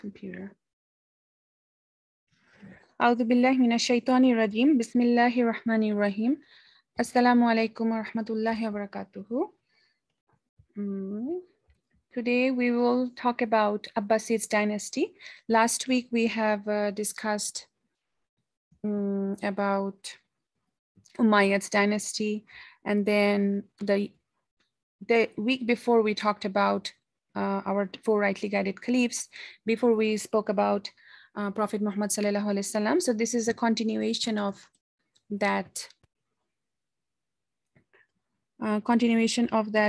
computer. A'udhu billahi minash shaitani rajim. Bismillahir rahmanir rahim. Assalamu alaikum wa rahmatullahi wa barakatuhu. Today we will talk about Abbasids dynasty. Last week we have discussed about Umayyads dynasty, and then the week before we talked about our four rightly guided caliphs. Before we spoke about Prophet Muhammad sallallahu alaihi wasallam. So this is a continuation of that.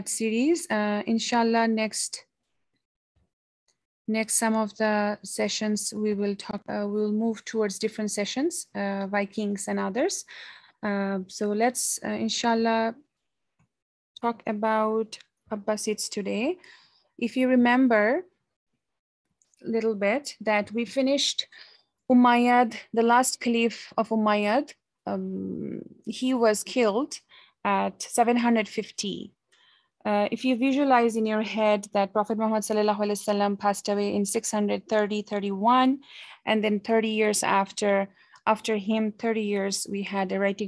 Series. Inshallah, next some of the sessions we will talk. We'll move towards different sessions, Vikings and others. So let's inshallah talk about Abbasids today. If you remember a little bit that we finished Umayyad, the last caliph of Umayyad. He was killed at 750. If you visualize in your head that Prophet Muhammad sallallahu alaihi wasallam passed away in 631, and then 30 years after him, 30 years, we had a rightly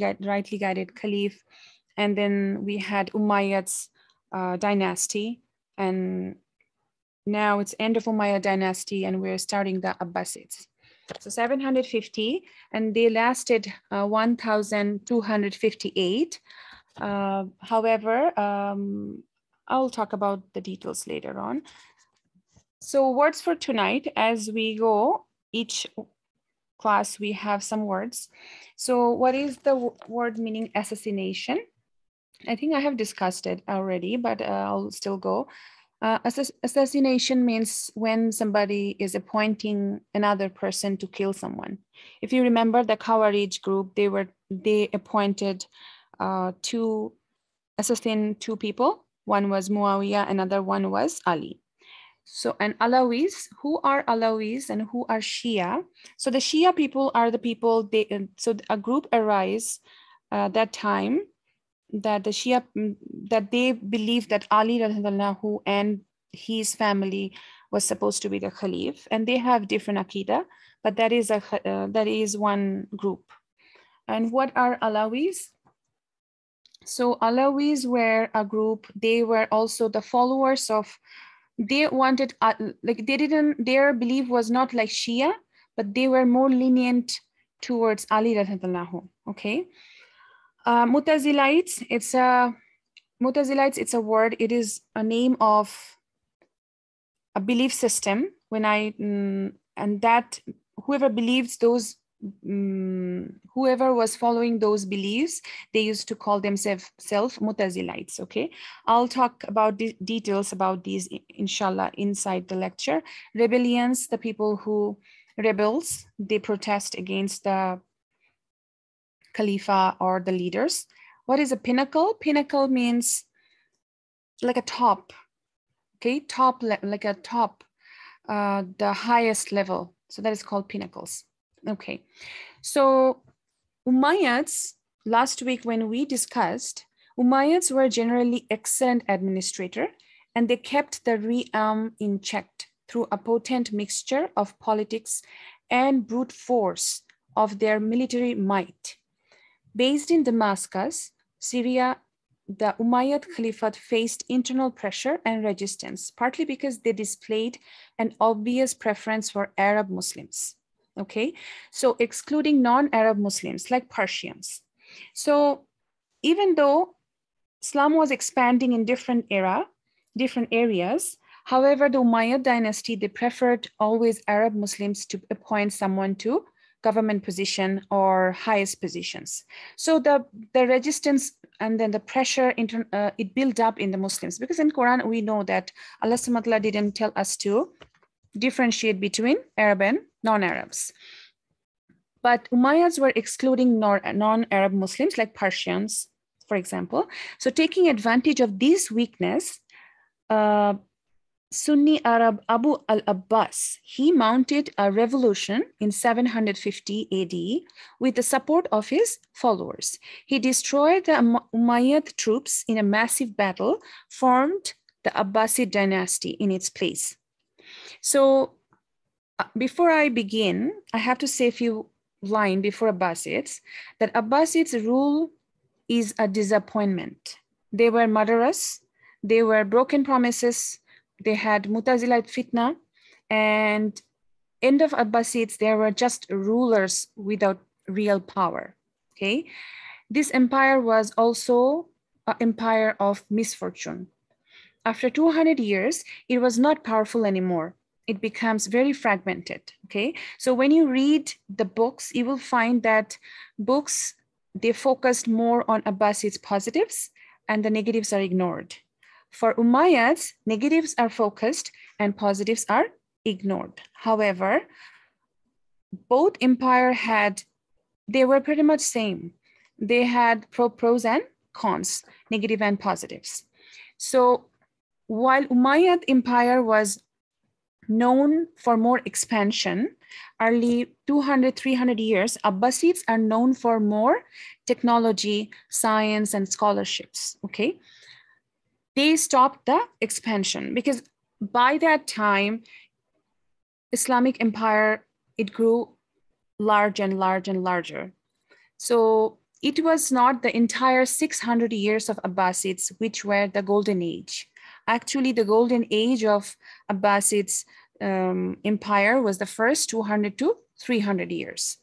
guided caliph, and then we had Umayyad's dynasty, and now it's end of Umayyad dynasty, and we're starting the Abbasids. So 750, and they lasted 1258. However, I'll talk about the details later on. So words for tonight, as we go, each class we have some words. So what is the word meaning assassination? I think I have discussed it already, but I'll still go. Assassination means when somebody is appointing another person to kill someone. If you remember the Khawarij group, they appointed to assassin two people. One was Muawiyah, another one was Ali. So, and Alawis, who are Alawis and who are Shia? So the Shia people are the people, so a group arise that time that the Shia, that they believe that Ali radiallahu and his family was supposed to be the Khalif, and they have different Aqidah, but that is one group. And what are Alawis? So Alawis were a group, they were also the followers of, they wanted, their belief was not like Shia, but they were more lenient towards Ali radiallahu, okay? Mutazilites, it's a word, it is a name of a belief system. And that whoever believes those, whoever was following those beliefs, they used to call themselves Mutazilites, okay? I'll talk about the details about these, inshallah, inside the lecture. Rebellions, the people who rebels, they protest against the Khalifa or the leaders. What is a pinnacle? Pinnacle means like a top, okay? Top, like a top, the highest level. So that is called pinnacles. Okay, so Umayyads, last week when we discussed, Umayyads were generally excellent administrator, and they kept the realm in check through a potent mixture of politics and brute force of their military might. Based in Damascus, Syria, the Umayyad Caliphate faced internal pressure and resistance, partly because they displayed an obvious preference for Arab Muslims. Okay, so excluding non-Arab Muslims like Persians. So even though Islam was expanding in different areas, however, the Umayyad dynasty, they preferred always Arab Muslims to appoint someone to government position or highest positions. So the resistance and then the pressure, it built up in the Muslims, because in Quran, we know that Allah subhanahu wa ta'ala didn't tell us to differentiate between Arab and non-Arabs. But Umayyads were excluding non-Arab Muslims like Persians, for example. So taking advantage of this weakness, Sunni Arab Abu al-Abbas, he mounted a revolution in 750 AD with the support of his followers. He destroyed the Umayyad troops in a massive battle, formed the Abbasid dynasty in its place. So before I begin, I have to say a few lines before Abbasids, that Abbasids' rule is a disappointment. They were murderous, they were broken promises, they had Mutazilite fitna, and end of Abbasids, there were just rulers without real power, okay? This empire was also an empire of misfortune. After 200 years, it was not powerful anymore. It becomes very fragmented, okay? So when you read the books, you will find that books, they focused more on Abbasids' positives and the negatives are ignored. For Umayyads, negatives are focused and positives are ignored. However, both empire they were pretty much same. They had pros and cons, negative and positives. So while Umayyad Empire was known for more expansion, early 200, 300 years, Abbasids are known for more technology, science, and scholarships, okay? They stopped the expansion because by that time, Islamic empire, it grew large and large and larger. So it was not the entire 600 years of Abbasids, which were the golden age. Actually, the golden age of Abbasids empire was the first 200 to 300 years.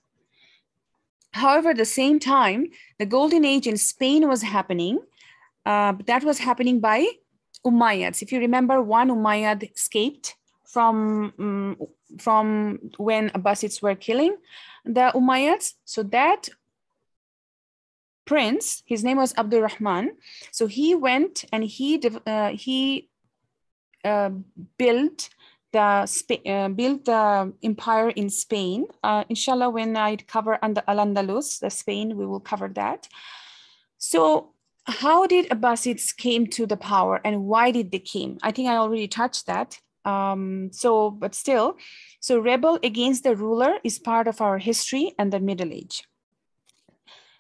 However, at the same time, the golden age in Spain was happening. That was happening by Umayyads. If you remember, one Umayyad escaped from when Abbasids were killing the Umayyads. So that prince, his name was Abdurrahman. So he went and he built the empire in Spain. Inshallah, when I cover Al-Andalus, the Spain, we will cover that. So how did Abbasids came to the power and why did they came? I think I already touched that. But still, so rebel against the ruler is part of our history and the Middle Age.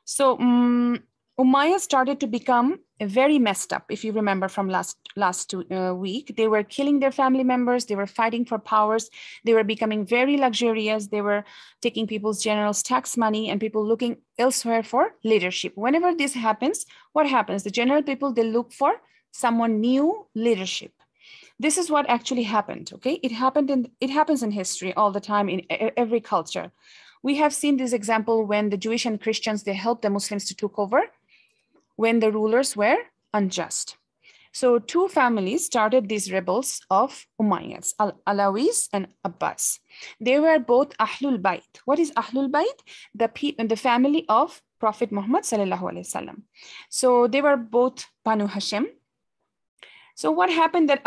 So Umayyad started to become very messed up. If you remember from last week, they were killing their family members. They were fighting for powers. They were becoming very luxurious. They were taking people's generals' tax money and people looking elsewhere for leadership. Whenever this happens, what happens? The general people, they look for someone new leadership. This is what actually happened, okay? It happens in history all the time in every culture. We have seen this example when the Jewish and Christians, they helped the Muslims to take over when the rulers were unjust. So two families started these rebels of Umayyads, Alawis and Abbas. They were both Ahlul Bayt. What is Ahlul Bayt? The family of Prophet Muhammad sallallahu alaihi wasallam. So they were both Banu Hashim. So what happened that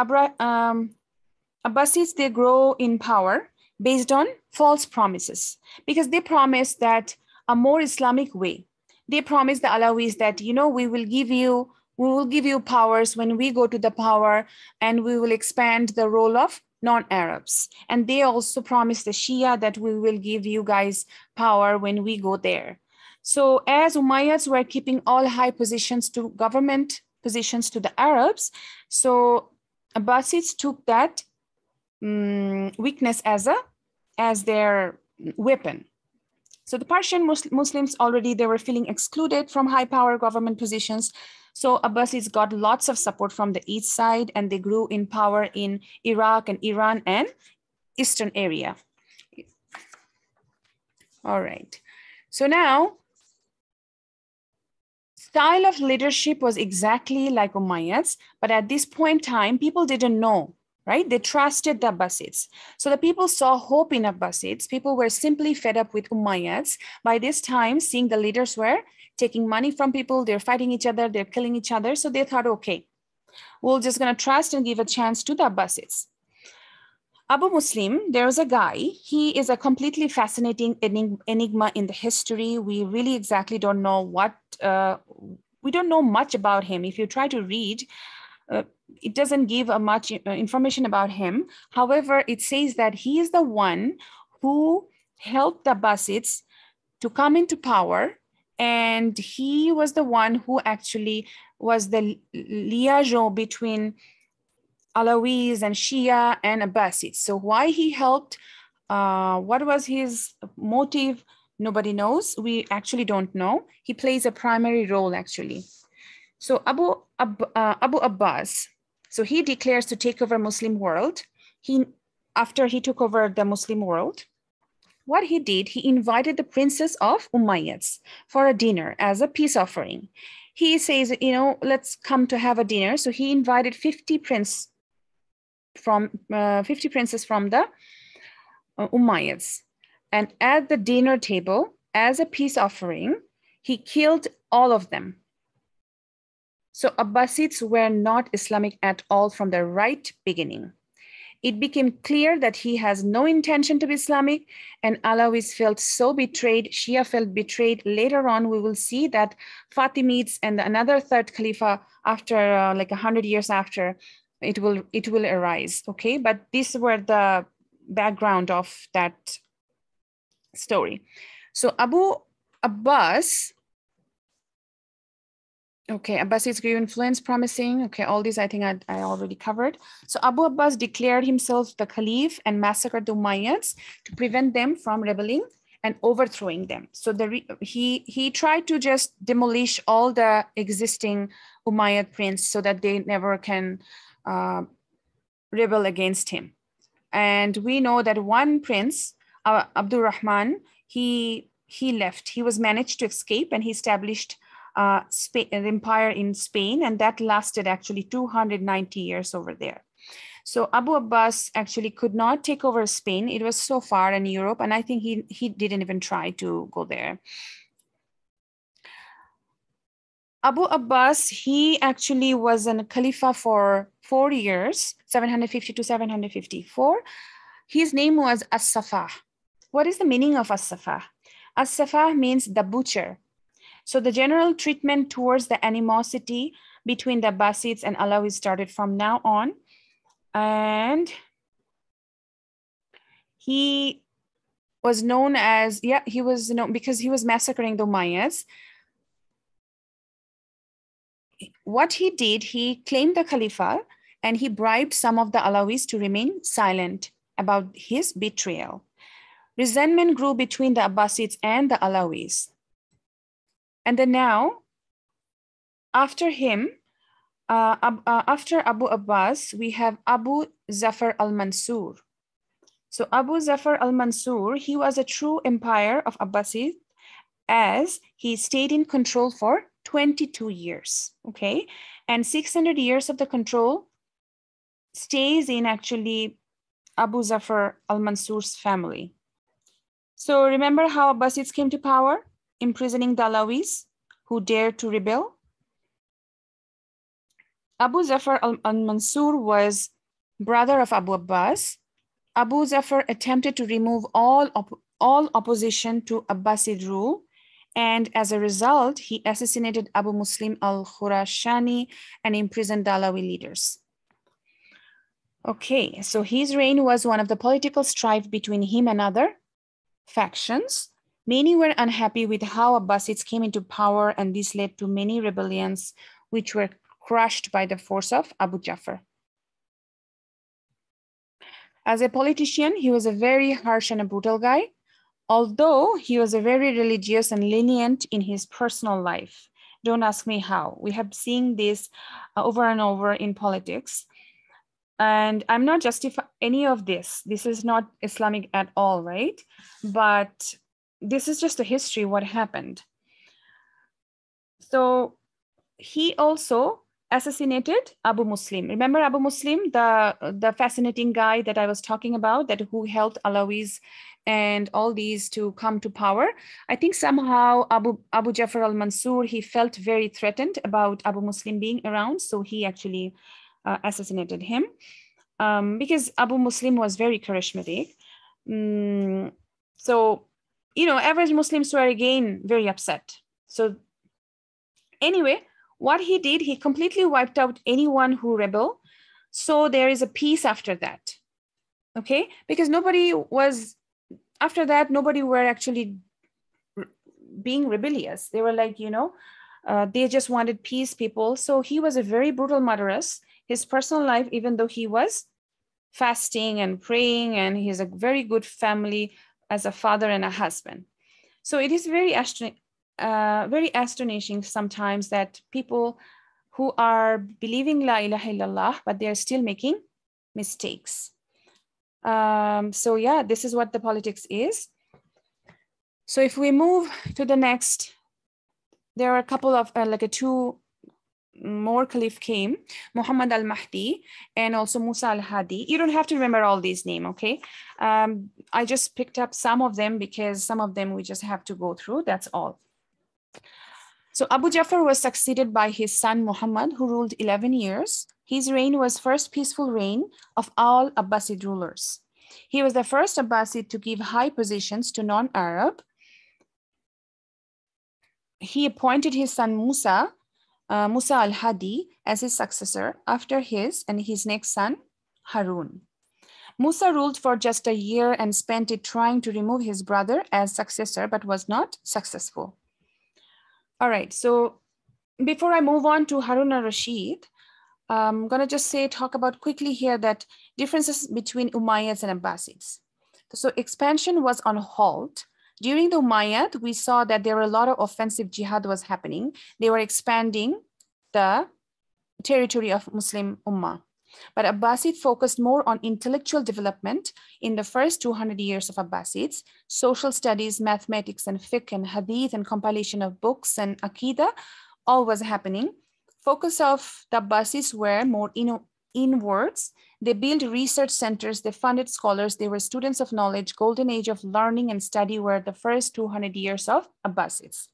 Abbasids, they grow in power based on false promises because they promised that a more Islamic way. They promised the Alawis that, you know, we will give you powers when we go to the power and we will expand the role of non-Arabs. And they also promised the Shia that we will give you guys power when we go there. So as Umayyads were keeping all high positions to government positions to the Arabs, so Abbasids took that weakness as their weapon. So the Persian Muslims already, they were feeling excluded from high power government positions. So Abbasids got lots of support from the east side and they grew in power in Iraq and Iran and Eastern area. All right. So now, style of leadership was exactly like Umayyads, but at this point in time, people didn't know, right? They trusted the Abbasids. So the people saw hope in Abbasids. People were simply fed up with Umayyads. By this time, seeing the leaders were taking money from people, they're fighting each other, they're killing each other. So they thought, okay, we're just gonna trust and give a chance to the Abbasids. Abu Muslim, there's a guy, he is a completely fascinating enigma in the history. We really exactly don't know we don't know much about him. If you try to read, it doesn't give much information about him. However, it says that he is the one who helped the Abbasids to come into power. And he was the one who actually was the liaison between Alawis and Shia and Abbasids. So why he helped What was his motive? Nobody knows. We actually don't know. He plays a primary role actually. So Abu Abbas, so he declares to take over Muslim world. After he took over the Muslim world, what he did, he invited the princes of Umayyads for a dinner as a peace offering. He says, you know, let's come to have a dinner. So he invited 50 princes from the Umayyads. And at the dinner table, as a peace offering, he killed all of them. So Abbasids were not Islamic at all from the right beginning. It became clear that he has no intention to be Islamic, and Alawis felt so betrayed. Shia felt betrayed. Later on, we will see that Fatimids and another third Khalifa after like 100 years after, it will arise. Okay, but these were the background of that story. So Abu Abbas. Okay, Abbasids grew influence, promising. Okay, all these I think I already covered. So Abu Abbas declared himself the Caliph and massacred the Umayyads to prevent them from rebelling and overthrowing them. So he tried to just demolish all the existing Umayyad prince so that they never can rebel against him. And we know that one prince, Abdurrahman, he left. He was managed to escape and he established an empire in Spain, and that lasted actually 290 years over there. So Abu Abbas actually could not take over Spain. It was so far in Europe, and I think he didn't even try to go there. Abu Abbas, he actually was a Khalifa for 4 years, 750 to 754. His name was As-Safah. What is the meaning of As-Safah? As-Safah means the butcher. So the general treatment towards the animosity between the Abbasids and Alawis started from now on. And he was known as, he was known because he was massacring the Umayyads. What he did, he claimed the Khalifa and he bribed some of the Alawis to remain silent about his betrayal. Resentment grew between the Abbasids and the Alawis. And then now, after him, after Abu Abbas, we have Abu Zafar Al-Mansoor. So Abu Zafar Al-Mansoor, he was a true empire of Abbasid as he stayed in control for 22 years, okay? And 600 years of the control stays in actually Abu Zafar Al-Mansoor's family. So remember how Abbasids came to power? Imprisoning the Alawis who dared to rebel. Abu Zafar al-Mansur was brother of Abu Abbas. Abu Zafar attempted to remove all opposition to Abbasid rule, and as a result, he assassinated Abu Muslim al-Khurashani and imprisoned the Alawi leaders. Okay, so his reign was one of the political strife between him and other factions. Many were unhappy with how Abbasids came into power, and this led to many rebellions, which were crushed by the force of Abu Jafar. As a politician, he was a very harsh and a brutal guy, although he was a very religious and lenient in his personal life. Don't ask me how. We have seen this over and over in politics. And I'm not justifying any of this. This is not Islamic at all, right? But this is just a history, what happened. So he also assassinated Abu Muslim. Remember Abu Muslim, the fascinating guy that I was talking about, that who helped Alawis and all these to come to power. I think somehow Abu Jafar al-Mansur, he felt very threatened about Abu Muslim being around. So he actually assassinated him because Abu Muslim was very charismatic. So, you know, average Muslims were again very upset. So anyway, what he did, he completely wiped out anyone who rebelled. So there is a peace after that, okay? Because nobody was, after that, nobody were actually being rebellious. They were like, you know, they just wanted peace, people. So he was a very brutal murderess. His personal life, even though he was fasting and praying, and he has a very good family as a father and a husband. So it is very astonishing sometimes that people who are believing La ilaha illallah, but they're still making mistakes. So yeah, this is what the politics is. So if we move to the next, there are a couple of two more caliph came, Muhammad al-Mahdi and also Musa al-Hadi. You don't have to remember all these names, okay? I just picked up some of them because some of them we just have to go through, that's all. So Abu Ja'far was succeeded by his son Muhammad, who ruled 11 years. His reign was first peaceful reign of all Abbasid rulers. He was the first Abbasid to give high positions to non-Arab. He appointed his son Musa al-Hadi as his successor after his and his next son, Harun. Musa ruled for just a year and spent it trying to remove his brother as successor, but was not successful. All right, so before I move on to Harun Rashid, I'm gonna just talk about quickly here that differences between Umayyads and Abbasids. So expansion was on halt. During the Umayyad, we saw that there were a lot of offensive jihad was happening. They were expanding the territory of Muslim Ummah. But Abbasid focused more on intellectual development in the first 200 years of Abbasids, social studies, mathematics and fiqh and hadith and compilation of books and aqidah, all was happening. Focus of the Abbasids were more inwards. They built research centers, they funded scholars, they were students of knowledge. Golden age of learning and study were the first 200 years of Abbasids.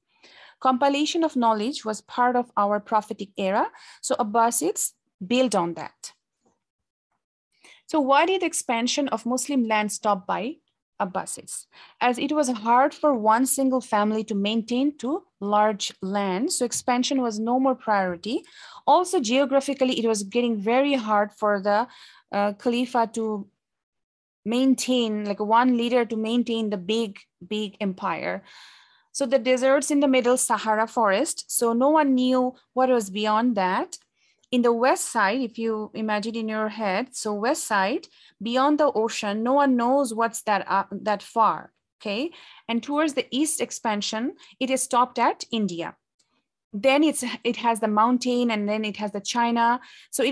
Compilation of knowledge was part of our prophetic era, so Abbasids built on that. So why did expansion of Muslim land stop by Abbasids? As it was hard for one single family to maintain two large lands, so expansion was no more priority. Also geographically, it was getting very hard for the Khalifa to maintain, like one leader to maintain the big empire. So the deserts in the middle, Sahara forest, so no one knew what was beyond that. In the west side, if you imagine in your head, so west side, beyond the ocean, no one knows what's that far, okay? And towards the east expansion, it is stopped at India. Then it has the mountain, and then it has the China. So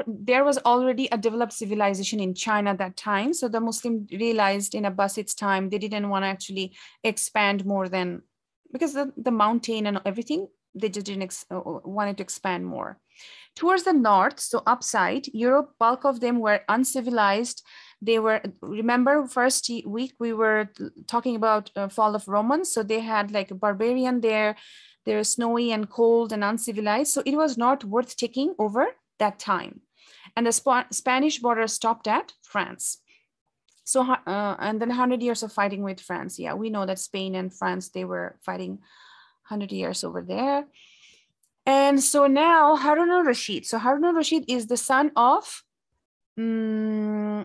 there was already a developed civilization in China at that time. So the Muslim realized in Abbasid's time, they didn't want to actually expand more than, because the mountain and everything, they just didn't wanted to expand more. Towards the north, so upside, Europe, bulk of them were uncivilized. They were, remember first week we were talking about fall of Romans. So they had like a barbarian there. They're snowy and cold and uncivilized. So it was not worth taking over that time. And the Spanish border stopped at France. So, and then 100 years of fighting with France. Yeah, we know that Spain and France, they were fighting 100 years over there. And so now Harun Rashid. So Harun Rashid is the son of, who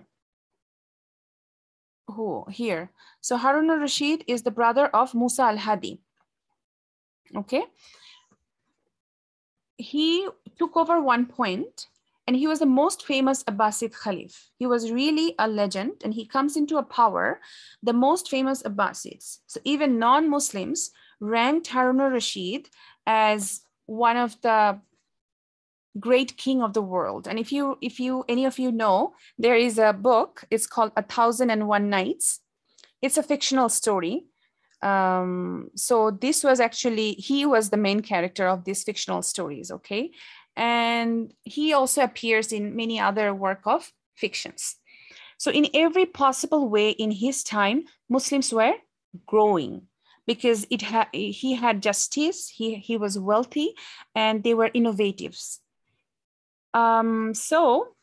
here? So Harun Rashid is the brother of Musa al-Hadi. Okay. He took over one point and he was the most famous Abbasid Khalif. He was really a legend and he comes into a power, the most famous Abbasids. So even non-Muslims ranked Harun Rashid as one of the great king of the world. And if any of you know, there is a book, it's called 1001 Nights. It's a fictional story. So this was actually, he was the main character of these fictional stories, okay? And he also appears in many other work of fictions. So in every possible way in his time, Muslims were growing because he had justice, he was wealthy, and they were innovatives. So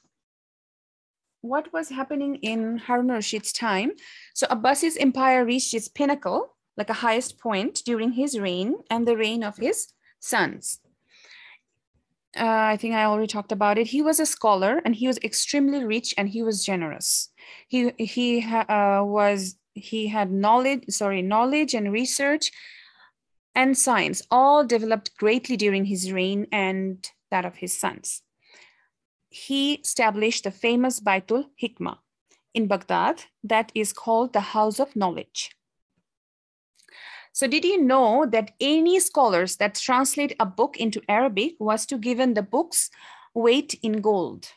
what was happening in Harun Rashid's time? So Abbasid's empire reached its pinnacle, like a highest point during his reign and the reign of his sons. I think I already talked about it. He was a scholar and he was extremely rich and he was generous. He had knowledge and research and science all developed greatly during his reign and that of his sons. he established the famous Baitul Hikmah in Baghdad that is called the House of Knowledge. So did you know that any scholars that translate a book into Arabic was to given the book's weight in gold?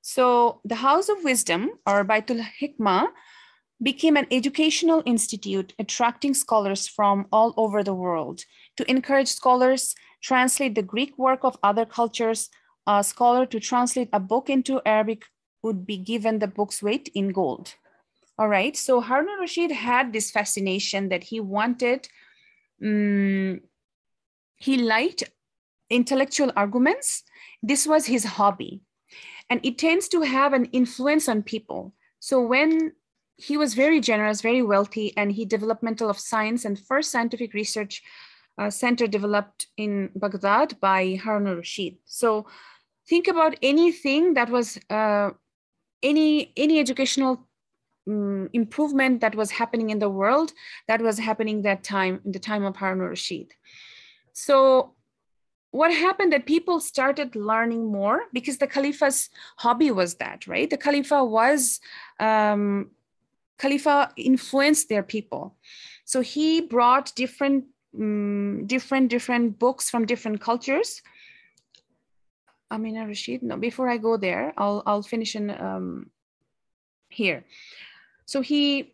So the House of Wisdom, or Baitul Hikmah, became an educational institute attracting scholars from all over the world. To encourage scholars translate the Greek work of other cultures, a scholar to translate a book into Arabic would be given the book's weight in gold. All right, so Harun Rashid had this fascination that he wanted, he liked intellectual arguments. This was his hobby. And it tends to have an influence on people. So when he was very generous, very wealthy, and he developmental of science and first scientific research center developed in Baghdad by Harun Rashid. So think about anything that was, any educational improvement that was happening in the world, that was happening that time, in the time of Harun Rashid. So what happened that people started learning more because the Khalifa's hobby was that, right? The Khalifa was, Khalifa influenced their people. So he brought different books from different cultures. Amina Rashid, no, before I go there, I'll finish in here. So he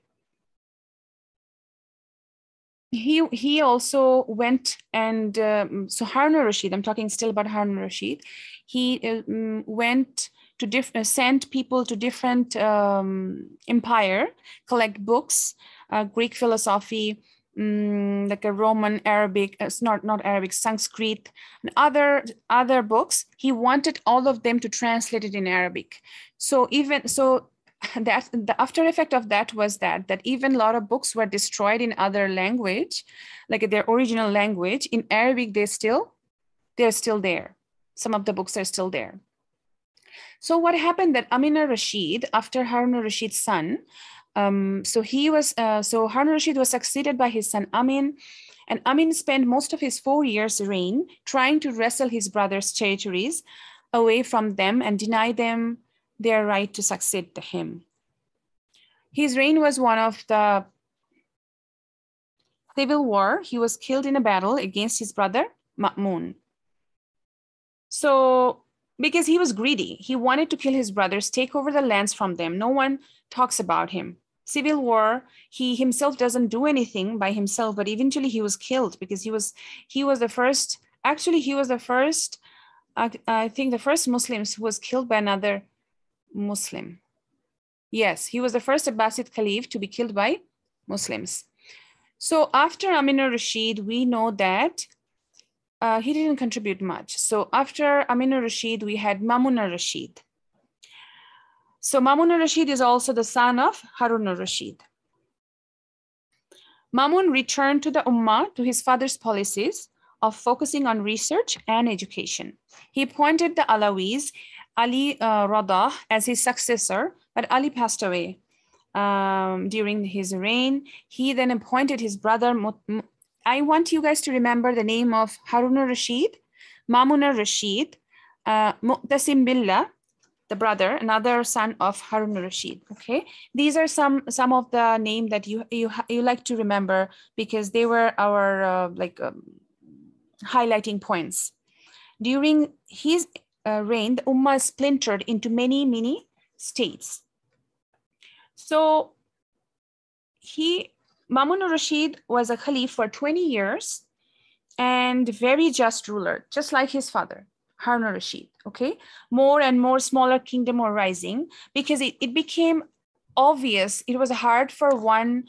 also went and, so Harun Rashid, I'm talking still about Harun Rashid, he went to sent people to different empire, collect books, Greek philosophy, like a Roman, Arabic, not Arabic, Sanskrit, and other books. He wanted all of them to translate it in Arabic. So that the after effect of that was that even a lot of books were destroyed in other language, like their original language. In Arabic, they're still there. Some of the books are still there. So what happened that Amina Rashid, after Harun Rashid's son, so Harun Rashid was succeeded by his son Amin, and Amin spent most of his 4 years reign trying to wrestle his brother's territories away from them and deny them their right to succeed to him. His reign was one of the civil war. He was killed in a battle against his brother Ma'mun. So because he was greedy, he wanted to kill his brothers, take over the lands from them. No one talks about him. Civil war, he himself doesn't do anything by himself, but eventually he was killed because he was the first, actually he was the first, I think the first Muslims who was killed by another Muslim. Yes, he was the first Abbasid Caliph to be killed by Muslims. So after Amin al-Rashid, we know that he didn't contribute much. So after Amin al-Rashid, we had Mamun al-Rashid. So Mamun al-Rashid is also the son of Harun al-Rashid. Mamun returned to the Ummah, to his father's policies of focusing on research and education. He appointed the Alawis, Ali Rada, as his successor, but Ali passed away during his reign. He then appointed his brother. I want you guys to remember the name of Harun al-Rashid, Mamun al-Rashid, Mu'tasim Billah, the brother, another son of Harun al-Rashid. Okay, these are some of the names that you like to remember because they were our highlighting points. During his reign, the Ummah splintered into many states. So Mamun al-Rashid was a Caliph for 20 years and very just ruler, just like his father, Harun al-Rashid, okay? More and more smaller kingdom were rising because it became obvious, it was hard for one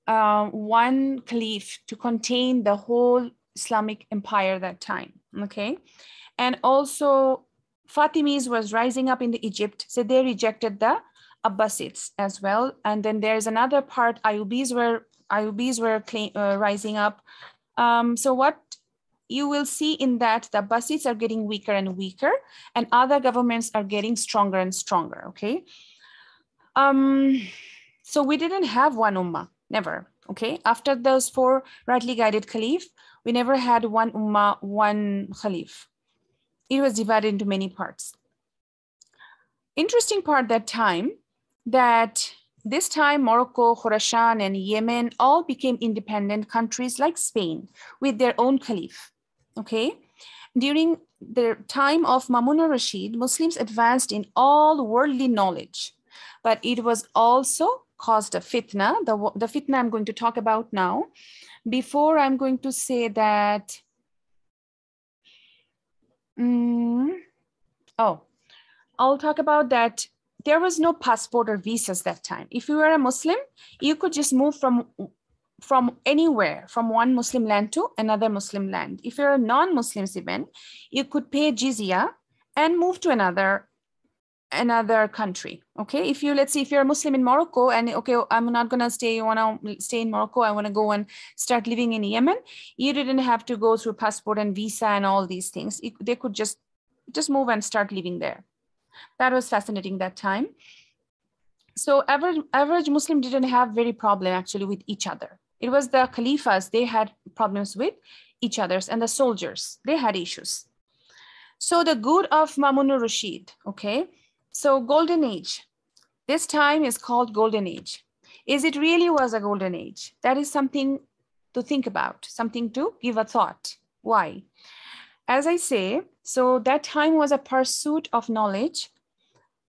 Caliph to contain the whole Islamic empire that time, okay? And also Fatimids was rising up in the Egypt, so they rejected the Abbasids as well. And then there's another part, Ayyubids were rising up. So what you will see in that, the Abbasids are getting weaker and weaker, and other governments are getting stronger and stronger, okay? So we didn't have one Ummah, never, okay? After those 4 rightly guided Caliph, we never had one Ummah, one Khalif. It was divided into many parts. Interesting part that time, that this time Morocco, Khurasan, and Yemen all became independent countries like Spain with their own caliph. Okay. During the time of Harun Rashid, Muslims advanced in all worldly knowledge, but it was also caused a fitna, the fitna I'm going to talk about now. Before I'm going to say that, I'll talk about that. There was no passport or visas that time. If you were a Muslim, you could just move from anywhere, from one Muslim land to another Muslim land. If you're a non-Muslim even, you could pay jizya and move to another country. Okay, if you, let's say if you're a Muslim in Morocco and okay, I'm not gonna stay, you wanna stay in Morocco, I wanna go and start living in Yemen, you didn't have to go through passport and visa and all these things. They could just move and start living there. That was fascinating that time. So average Muslim didn't have very problem actually with each other. It was the caliphs, they had problems with each others, and the soldiers, they had issues. So the good of Harun Rashid, okay? So Golden Age, this time is called Golden Age. Is it really was a Golden Age? That is something to think about, something to give a thought. Why? As I say, so that time was a pursuit of knowledge.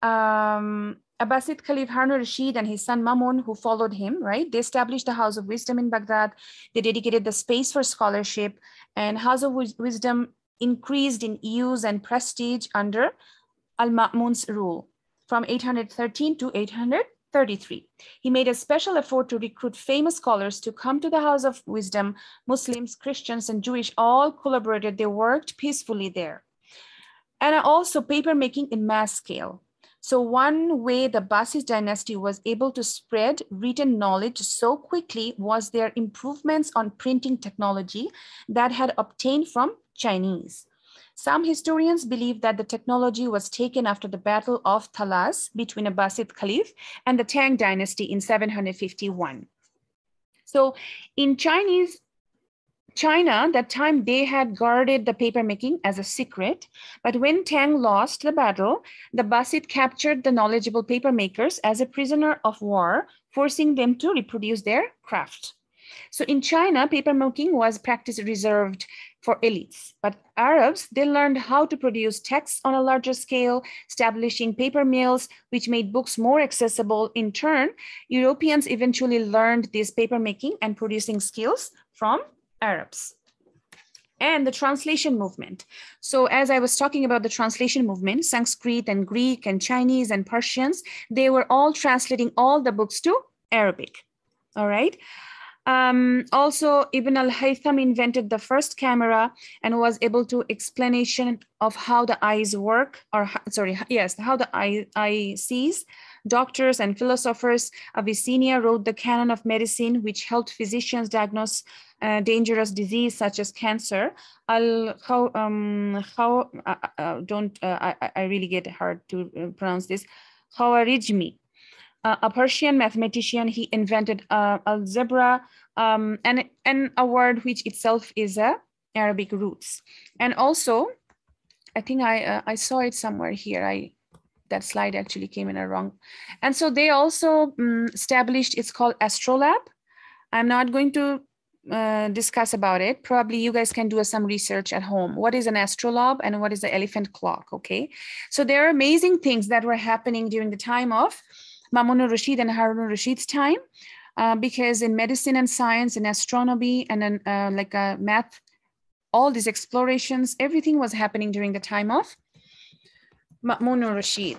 Abbasid Caliph Harun Rashid and his son Mamun, who followed him, right? They established the House of Wisdom in Baghdad. They dedicated the space for scholarship, and House of Wisdom increased in use and prestige under Al-Ma'mun's rule from 813 to 833. He made a special effort to recruit famous scholars to come to the House of Wisdom. Muslims, Christians, and Jewish all collaborated. They worked peacefully there. And also paper making in mass scale. So one way the Abbasid dynasty was able to spread written knowledge so quickly was their improvements on printing technology that had obtained from Chinese. Some historians believe that the technology was taken after the Battle of Talas between Abbasid Caliph and the Tang dynasty in 751. So in China, that time they had guarded the papermaking as a secret, but when Tang lost the battle, the Abbasid captured the knowledgeable papermakers as a prisoner of war, forcing them to reproduce their craft. So in China, papermaking was practice reserved for elites, but Arabs, they learned how to produce texts on a larger scale, establishing paper mills, which made books more accessible. In turn, Europeans eventually learned this papermaking and producing skills from Arabs. And the translation movement. So as I was talking about the translation movement, Sanskrit and Greek and Chinese and Persians, they were all translating all the books to Arabic, all right? Also, Ibn al-Haytham invented the first camera and was able to explanation of how the eyes work, or sorry, yes, how the eye sees. Doctors and philosophers, Avicenna wrote the canon of medicine, which helped physicians diagnose dangerous disease such as cancer. I really get hard to pronounce this. Khawarizmi. A Persian mathematician, he invented algebra, and a word which itself is a Arabic roots. And also, I think I saw it somewhere here. That slide actually came in a wrong. And so they also established, it's called Astrolab. I'm not going to discuss about it. Probably you guys can do some research at home. What is an astrolabe and what is the elephant clock, okay? So there are amazing things that were happening during the time of Harun Rashid and Harun Rashid's time, because in medicine and science and astronomy and then math, all these explorations, everything was happening during the time of Harun Rashid,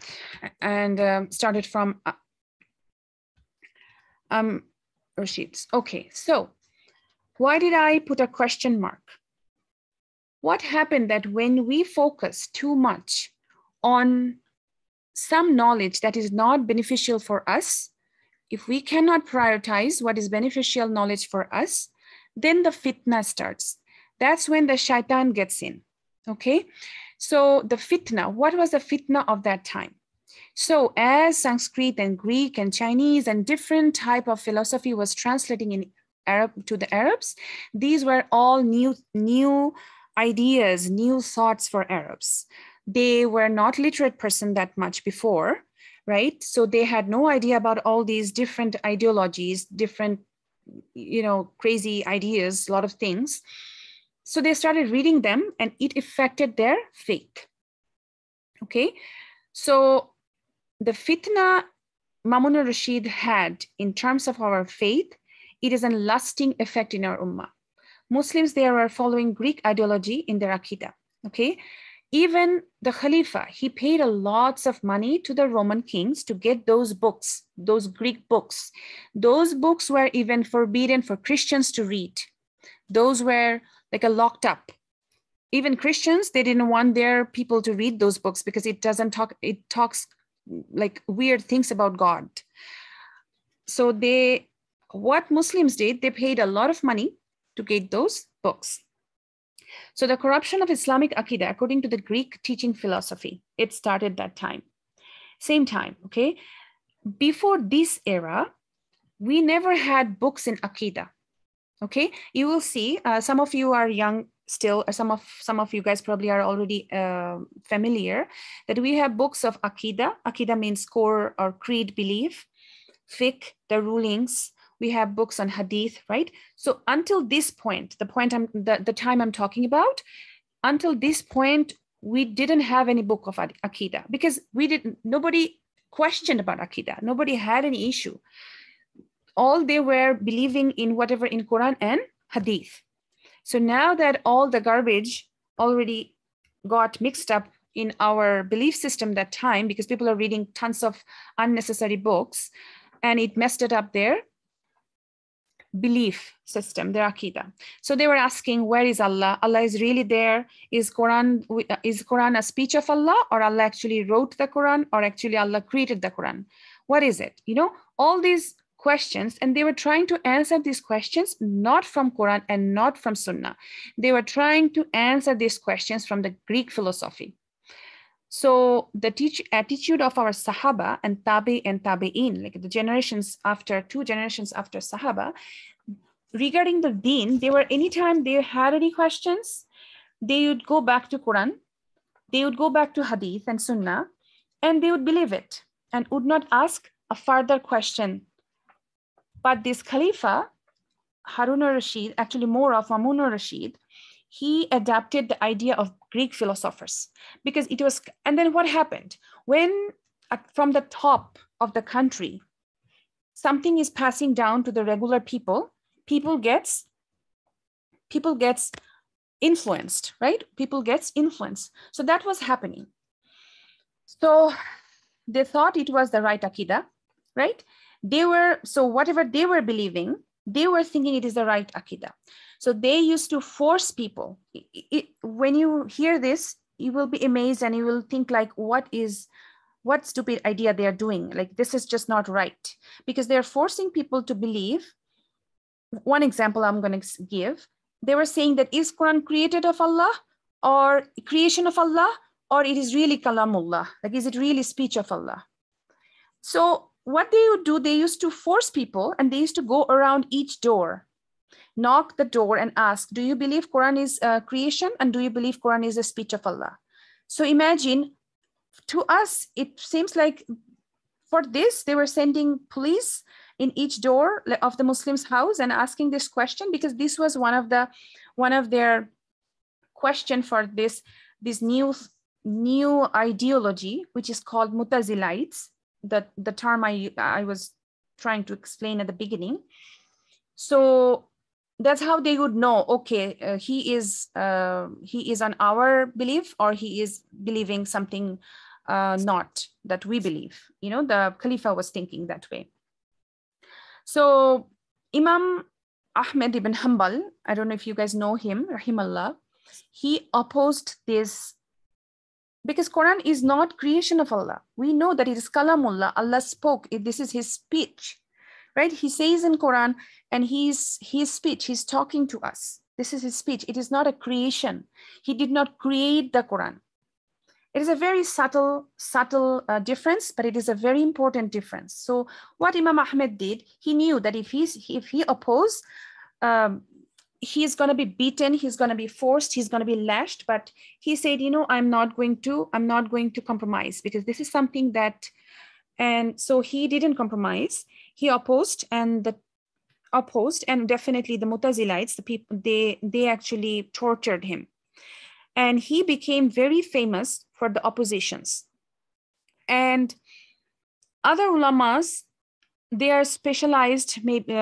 and started from Rashid's. Okay, so why did I put a question mark? What happened that when we focus too much on some knowledge that is not beneficial for us, if we cannot prioritize what is beneficial knowledge for us, then the fitna starts. That's when the shaitan gets in, okay? So the fitna, what was the fitna of that time? So as Sanskrit and Greek and Chinese and different type of philosophy was translating in Arab to the Arabs, these were all new ideas, new thoughts for Arabs. They were not literate person that much before, right? So they had no idea about all these different ideologies, different, crazy ideas, a lot of things. So they started reading them and it affected their faith. Okay, so the fitna Harun Rashid had in terms of our faith, it is a lasting effect in our ummah. Muslims, they are following Greek ideology in their Aqidah, okay? Even the Khalifa, he paid a lots of money to the Roman kings to get those books, those Greek books. Those books were even forbidden for Christians to read. Those were like a locked up. Even Christians, they didn't want their people to read those books because it talks like weird things about God. So what Muslims did, they paid a lot of money to get those books. So the corruption of Islamic Aqidah, according to the Greek teaching philosophy, it started that time. Same time, okay? Before this era, we never had books in Aqidah, okay? You will see, some of you are young still, or some of you guys probably are already familiar, that we have books of Aqidah. Aqidah means core or creed belief, fiqh, the rulings. We have books on hadith, right? So until this point, the time I'm talking about, until this point, we didn't have any book of Aqidah because nobody questioned about Aqidah. Nobody had any issue. All they were believing in whatever in Quran and hadith. So now that all the garbage already got mixed up in our belief system that time, because people are reading tons of unnecessary books, and it messed it up their belief system, their Aqidah. So they were asking, where is Allah? Allah is really there? Is Quran a speech of Allah, or Allah actually wrote the Quran, or actually Allah created the Quran? What is it? All these questions, and they were trying to answer these questions not from Quran and not from Sunnah. They were trying to answer these questions from the Greek philosophy. So the attitude of our Sahaba and Tabi and Tabi'in, like the two generations after Sahaba, regarding the deen, they were, anytime they had any questions, they would go back to Quran, they would go back to Hadith and Sunnah, and they would believe it and would not ask a further question. But this Khalifa, Harun Rashid, actually more of Harun Rashid, he adapted the idea of Greek philosophers because it was, and then what happened? When from the top of the country, something is passing down to the regular people, people gets influenced, right? People gets influenced. So that was happening. So they thought it was the right Aqidah, right? So whatever they were believing, they were thinking it is the right Aqidah. So they used to force people. When you hear this, you will be amazed and you will think like, what stupid idea they are doing? Like, this is just not right. Because they're forcing people to believe. One example I'm going to give, they were saying that is Quran created of Allah or creation of Allah, or it is really Kalamullah? Like, is it really speech of Allah? So what they would do, they used to force people, and they used to go around each door, knock the door and ask, do you believe Quran is creation, and do you believe Quran is a speech of Allah? So imagine, to us, it seems like for this, they were sending police in each door of the Muslim's house and asking this question, because this was one of their question for this new ideology, which is called Mutazilites, the term I was trying to explain at the beginning. So that's how they would know, okay, he is on our belief, or he is believing something not that we believe. The Khalifa was thinking that way. So Imam Ahmed ibn Hanbal, I don't know if you guys know him, rahimahullah, he opposed this, because Quran is not creation of Allah. We know that it is Kalamullah. Allah spoke. This is his speech, right? He says in Quran, and his speech, he's talking to us. This is his speech. It is not a creation. He did not create the Quran. It is a very subtle difference, but it is a very important difference. So what Imam Ahmed did, he knew that if he opposed he's going to be beaten, he's going to be forced, he's going to be lashed, but he said, you know, I'm not going to compromise, because this is something that, and so he didn't compromise. He opposed, and definitely the Mutazilites, the people, they actually tortured him, and he became very famous for the oppositions. And other ulamas, they are specialized maybe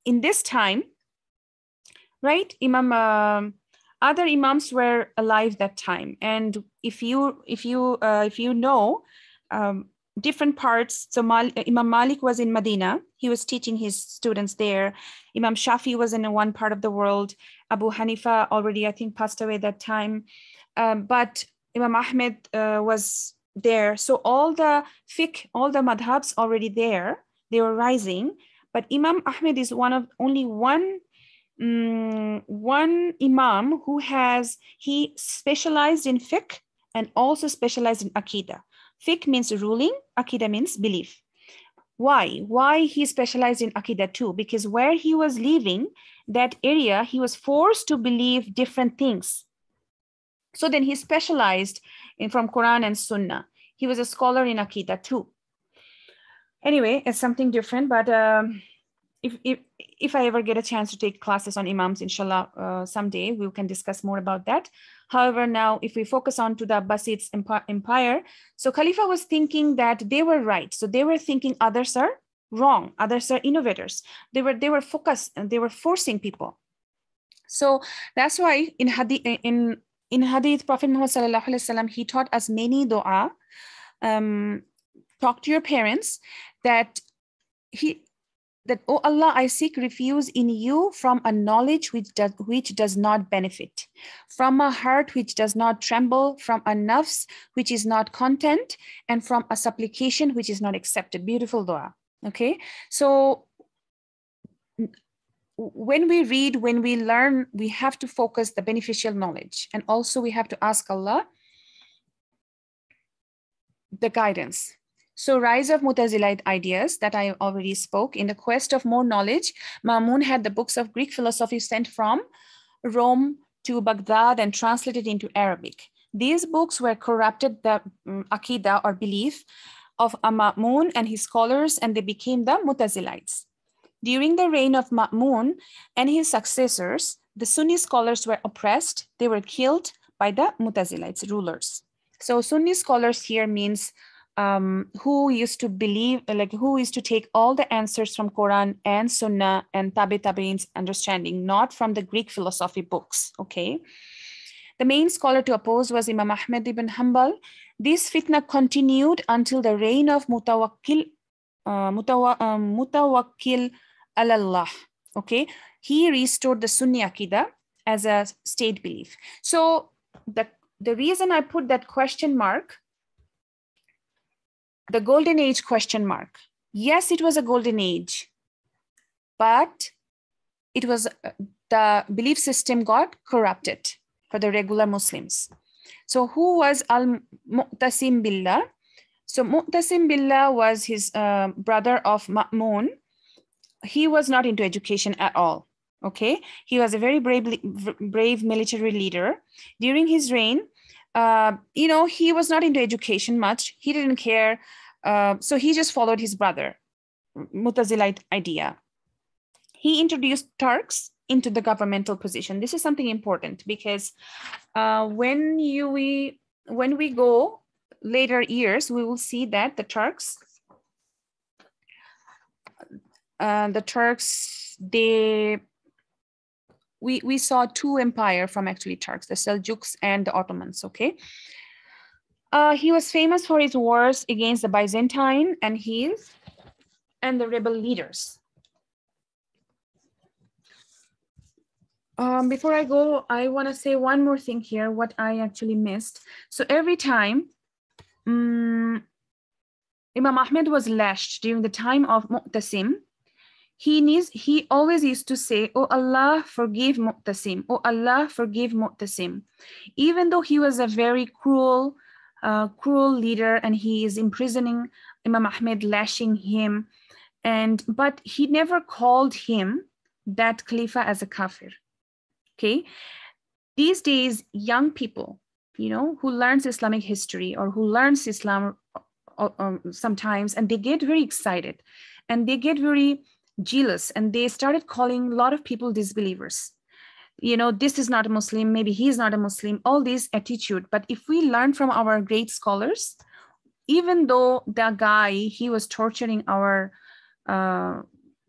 in this time, right? Other imams were alive that time, and if you know different parts. So Imam Malik was in Medina. He was teaching his students there. Imam Shafi was in one part of the world. Abu Hanifa already, I think, passed away that time. But Imam Ahmed was there. So all the fiqh, all the madhabs already there, they were rising. But Imam Ahmed is only one imam who he specialized in fiqh and also specialized in aqidah. Fiqh means ruling, aqidah means belief. Why he specialized in aqidah too? Because where he was living, that area, he was forced to believe different things. So then he specialized from Quran and Sunnah. He was a scholar in aqidah too. Anyway, it's something different, but if I ever get a chance to take classes on imams, inshallah, someday we can discuss more about that. However, now if we focus on to the Abbasids empire, so Khalifa was thinking that they were right. So they were thinking others are wrong, others are innovators. They were focused, and they were forcing people. So that's why in Hadith, Prophet Muhammad sallallahu alaihi wasallam, he taught us many dua. Talk to your parents that oh Allah, I seek refuge in you from a knowledge which does not benefit, from a heart which does not tremble, from a nafs which is not content, and from a supplication which is not accepted. Beautiful dua. Okay, so when we read, when we learn, we have to focus the beneficial knowledge, and also we have to ask Allah the guidance. So rise of Mutazilite ideas that I already spoke. In the quest of more knowledge, Ma'mun had the books of Greek philosophy sent from Rome to Baghdad and translated into Arabic. These books were corrupted the aqidah or belief of Ma'mun and his scholars, and they became the Mutazilites. During the reign of Ma'mun and his successors, the Sunni scholars were oppressed. They were killed by the Mutazilites, rulers. So Sunni scholars here means who used to believe, who used to take all the answers from Quran and Sunnah and Tabi'in's understanding, not from the Greek philosophy books, okay? The main scholar to oppose was Imam Ahmed ibn Hanbal. This fitna continued until the reign of Mutawakkil Allah, okay? He restored the Sunni Aqidah as a state belief. So the reason I put that question mark, the golden age question mark. Yes, it was a golden age, but it was the belief system got corrupted for the regular Muslims. So who was Al-Mu'tasim Billah? So Mu'tasim Billah was his brother of Ma'mun. He was not into education at all. Okay, he was a very brave military leader. During his reign, he was not into education much. He didn't care. So he just followed his brother, Mutazilite idea. He introduced Turks into the governmental position. This is something important because when we go later years, we will see that the Turks, we saw two empires from actually Turks, the Seljuks and the Ottomans, okay? He was famous for his wars against the Byzantine and the rebel leaders. Before I go, I want to say one more thing here, what I actually missed. So every time Imam Ahmed was lashed during the time of Mu'tasim, he always used to say, "Oh Allah, forgive Mu'tasim. Oh Allah, forgive Mu'tasim." Even though he was a very cruel leader and he is imprisoning Imam Ahmed, lashing him, but he never called him, that Khalifa, as a kafir. okay? These days, young people, you know, who learns Islamic history or who learns Islam sometimes, and they get very excited and they get very jealous, and they started calling a lot of people disbelievers. You know, this is not a Muslim, maybe he is not a Muslim, all this attitude. But if we learn from our great scholars, even though the guy, he was torturing our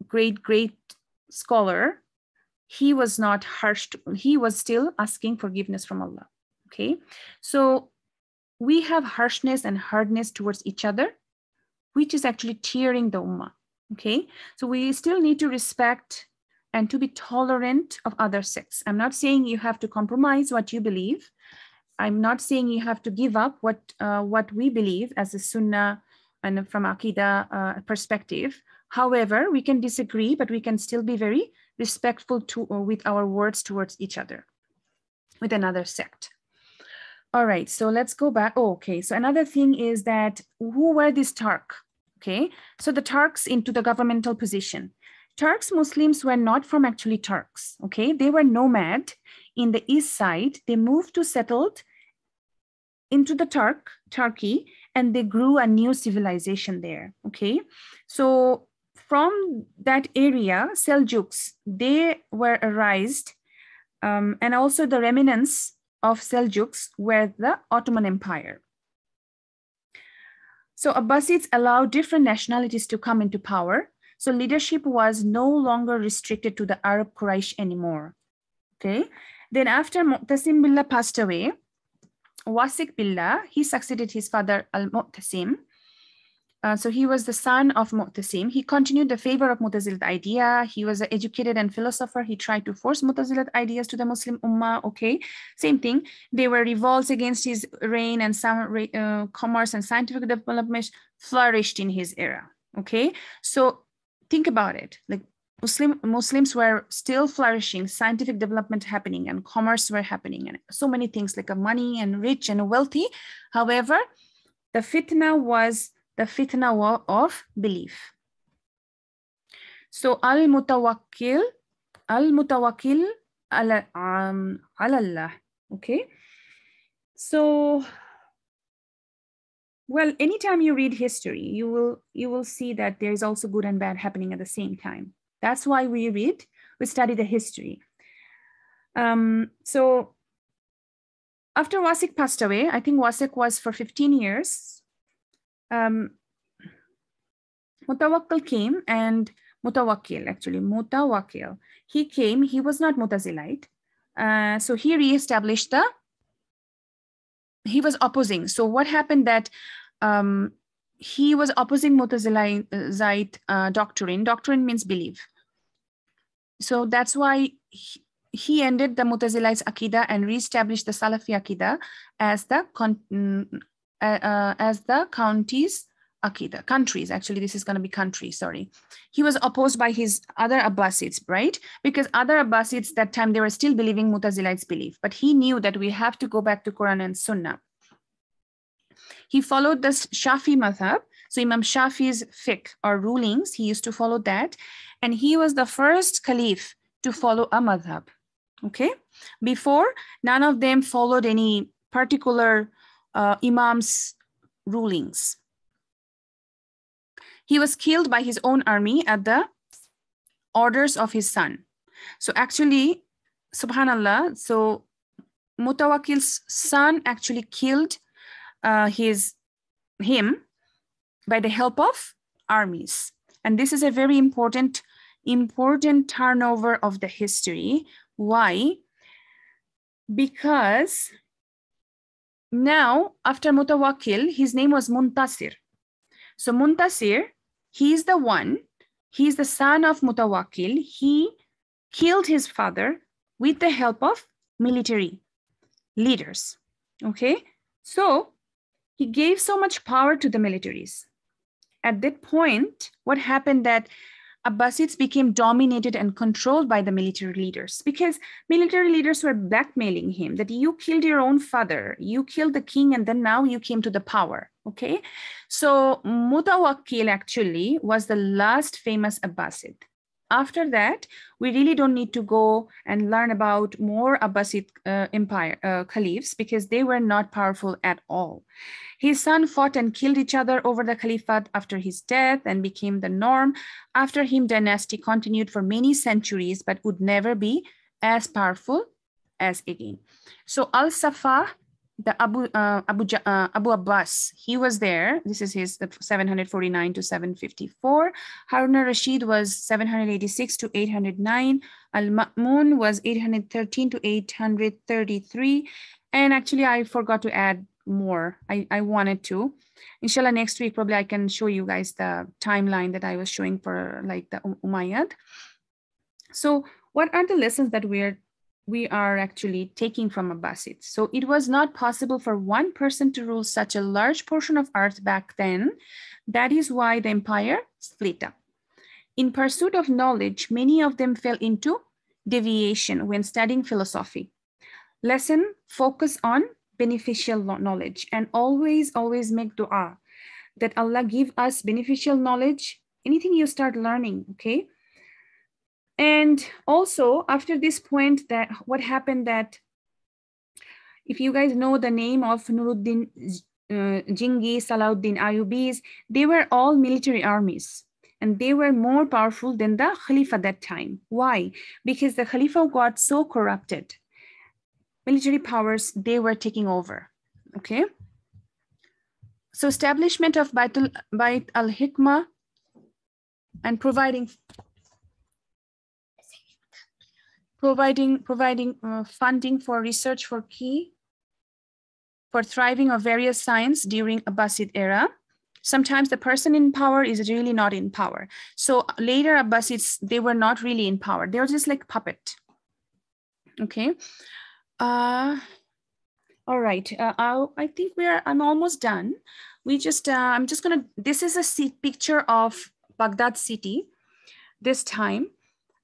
great scholar, he was not harsh, he was still asking forgiveness from Allah, okay? So we have harshness and hardness towards each other, which is actually tearing the ummah, okay? So we still need to respect and to be tolerant of other sects. I'm not saying you have to compromise what you believe. I'm not saying you have to give up what we believe as a Sunnah and from Aqidah perspective. However, we can disagree, but we can still be very respectful with our words towards each other, with another sect. All right, so let's go back. Oh, okay, so another thing is that who were these Turk? Okay, so the Turks into the governmental position. Turks Muslims were not from actually Turks, okay? They were nomad in the east side. They moved to settled into the Turkey, and they grew a new civilization there, okay? So from that area, Seljuks, they were arised, and also the remnants of Seljuks were the Ottoman Empire. So Abbasids allowed different nationalities to come into power. So leadership was no longer restricted to the Arab Quraysh anymore, okay? Then after Mu'tasim Billah passed away, Wasiq Billah, he succeeded his father Al-Mu'tasim. So he was the son of Mu'tasim. He continued the favor of Mu'tazilat idea. He was an educated and philosopher. He tried to force Mu'tazilat ideas to the Muslim Ummah, okay? Same thing. There were revolts against his reign, and some commerce and scientific development flourished in his era, okay? So think about it, like Muslims were still flourishing, scientific development happening, and commerce were happening, and so many things like money and rich and wealthy. However, the fitna was the fitna of belief. So al-mutawakkil ala Allah, okay? So, well, anytime you read history, you will see that there is also good and bad happening at the same time. That's why we study the history. So after Wasiq passed away, I think Wasiq was for 15 years. Mutawakkil came, and Mutawakkil, he came, he was not Mutazilite. So he reestablished he was opposing. So what happened that he was opposing Mutazilite doctrine. Doctrine means belief. So that's why he ended the Mutazilites' Aqidah and reestablished the Salafi Aqidah as the countries, actually this is going to be country, sorry. He was opposed by his other Abbasids, right? Because other Abbasids that time, they were still believing Mutazilites' belief, but he knew that we have to go back to Quran and Sunnah. He followed the Shafi madhab. So Imam Shafi's fiqh or rulings, he used to follow that. And he was the first caliph to follow a madhab, okay? Before, none of them followed any particular imam's rulings. He was killed by his own army at the orders of his son. So actually, subhanallah, so Mutawakkil's son actually killed him by the help of armies. And this is a very important turnover of the history. Why? Because now after Mutawakkil, his name was Muntasir. So Muntasir, he's the son of Mutawakkil. He killed his father with the help of military leaders, okay? So he gave so much power to the militaries. At that point, what happened that Abbasids became dominated and controlled by the military leaders, because military leaders were blackmailing him that you killed your own father, you killed the king, and then now you came to the power, okay? So Mutawakkil actually was the last famous Abbasid, After that, we really don't need to go and learn about more Abbasid caliphs, because they were not powerful at all. His son fought and killed each other over the caliphate after his death and became the norm. After him, dynasty continued for many centuries, but would never be as powerful as again. So Al-Safa, the Abu Abbas, he was there. This is his 749 to 754. Harun Rashid was 786 to 809. Al-Ma'mun was 813 to 833. And actually, I forgot to add more. I wanted to. Inshallah, next week, probably I can show you guys the timeline that I was showing for like the Umayyad. So what are the lessons that we are actually taking from Abbasids? So it was not possible for one person to rule such a large portion of earth back then. That is why the empire split up. In pursuit of knowledge, many of them fell into deviation when studying philosophy. Lesson, focus on beneficial knowledge, and always make dua that Allah give us beneficial knowledge, anything you start learning, okay? And also after this point, that what happened, that if you guys know the name of Nuruddin Jingis, Salahuddin Ayyubis, they were all military armies, and they were more powerful than the Khalifa at that time. Why? Because the Khalifa got so corrupted. Military powers, they were taking over, okay? So establishment of Bait al-Hikmah and providing funding for research for thriving of various science during Abbasid era. Sometimes the person in power is really not in power. So later Abbasids, they were not really in power. They were just like puppet, okay? All right, I think I'm almost done. I'm just gonna, this is a picture of Baghdad city this time.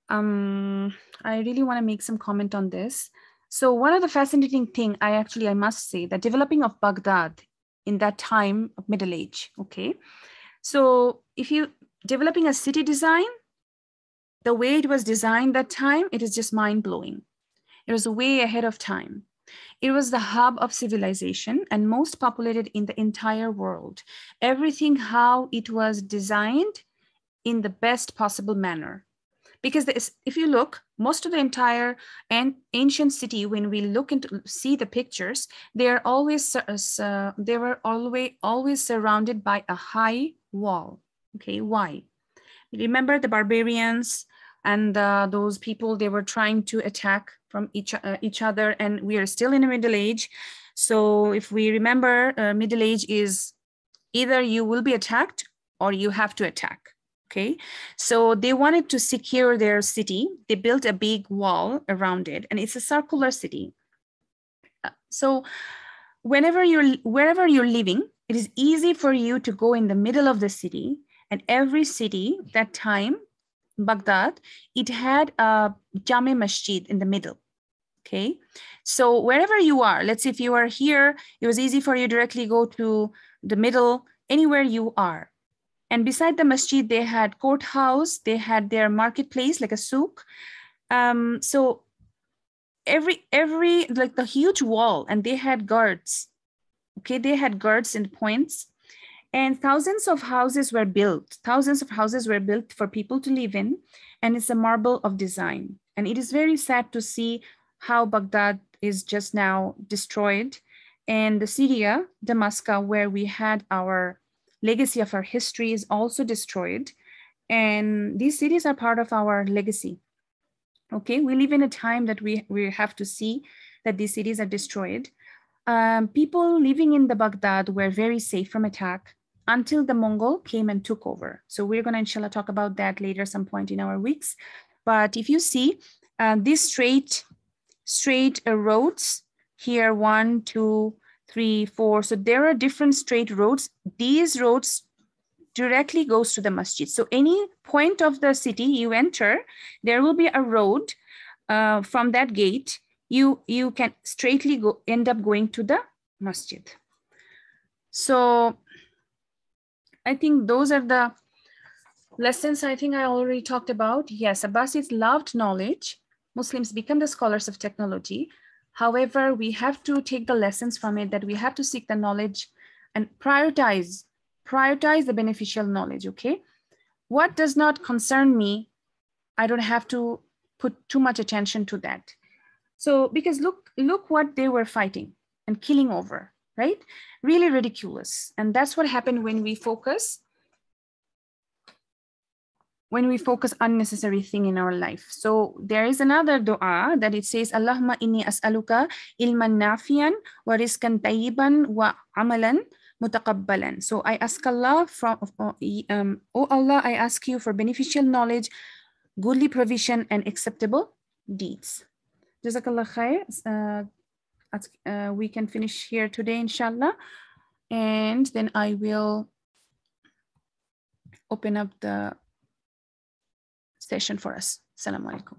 I really wanna make some comment on this. So one of the fascinating thing, I must say, the developing of Baghdad in that time of Middle Age, okay? So if you developing a city design, the way it was designed that time, it is just mind-blowing. It was way ahead of time. It was the hub of civilization and most populated in the entire world. Everything how it was designed in the best possible manner. Because if you look, most of the entire ancient city, when we look into see the pictures, they were always surrounded by a high wall. Okay, why? Remember the barbarians and those people, they were trying to attack from each other, and we are still in the Middle Age. So if we remember, Middle Age is either you will be attacked or you have to attack, okay? So they wanted to secure their city. They built a big wall around it, and it's a circular city. So wherever you're living, it is easy for you to go in the middle of the city, and every city that time, Baghdad, it had a Jame Masjid in the middle, okay? So wherever you are, let's say if you are here, it was easy for you to directly go to the middle, anywhere you are. And beside the masjid, they had courthouse, they had their marketplace, like a souk. So every like the huge wall, and they had guards, okay? They had guards and points. And thousands of houses were built. Thousands of houses were built for people to live in. And it's a marvel of design. And it is very sad to see how Baghdad is just now destroyed. And the Syria, Damascus, where we had our legacy of our history, is also destroyed. And these cities are part of our legacy. Okay, we live in a time that we have to see that these cities are destroyed. People living in the Baghdad were very safe from attack until the Mongol came and took over. So we're gonna inshallah talk about that later some point in our weeks. But if you see these straight roads here, 1, 2, 3, 4. So there are different straight roads. These roads directly goes to the masjid. So any point of the city you enter, there will be a road from that gate. You can straightly end up going to the masjid. So I think those are the Lessons, I think I already talked about. Yes, Abbasids loved knowledge. Muslims become the scholars of technology. However, we have to take the lessons from it, that we have to seek the knowledge and prioritize the beneficial knowledge, okay? What does not concern me, I don't have to put too much attention to that. So, because look what they were fighting and killing over, right? Really ridiculous. And that's what happened when we focus unnecessary thing in our life. So there is another dua that it says, Allahumma inni as'aluka ilman nafiyan wa rizqan tayyiban wa amalan mutaqabbalan. So I ask Allah oh Allah, I ask you for beneficial knowledge, goodly provision, and acceptable deeds. Jazakallah khair. We can finish here today, inshallah. And then I will open up the session for us. Assalamu alaikum.